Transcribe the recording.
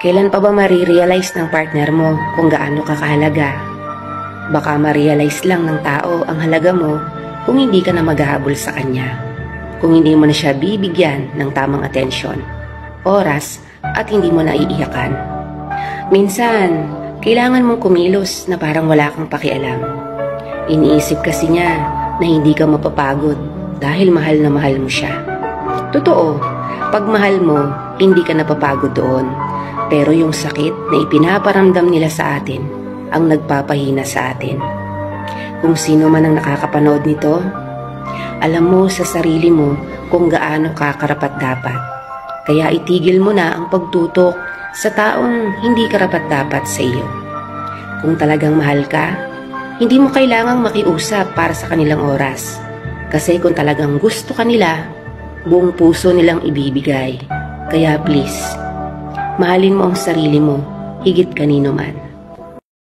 Kailan pa ba marirealize ng partner mo kung gaano ka kahalaga? Baka ma-realize lang ng tao ang halaga mo kung hindi ka na maghahabol sa kanya. Kung hindi mo na siya bibigyan ng tamang atensyon, oras, at hindi mo na iiyakan. Minsan, kailangan mong kumilos na parang wala kang pakialam. Iniisip kasi niya na hindi ka mapapagod dahil mahal na mahal mo siya. Totoo, pag mahal mo, hindi ka napapagod doon. Pero yung sakit na ipinaparamdam nila sa atin ang nagpapahina sa atin. Kung sino man ang nakakapanood nito, alam mo sa sarili mo kung gaano ka karapat-dapat. Kaya itigil mo na ang pagtutok sa taong hindi karapat-dapat sa iyo. Kung talagang mahal ka, hindi mo kailangang makiusap para sa kanilang oras. Kasi kung talagang gusto ka nila, buong puso nilang ibibigay. Kaya please, mahalin mo ang sarili mo higit kanino man.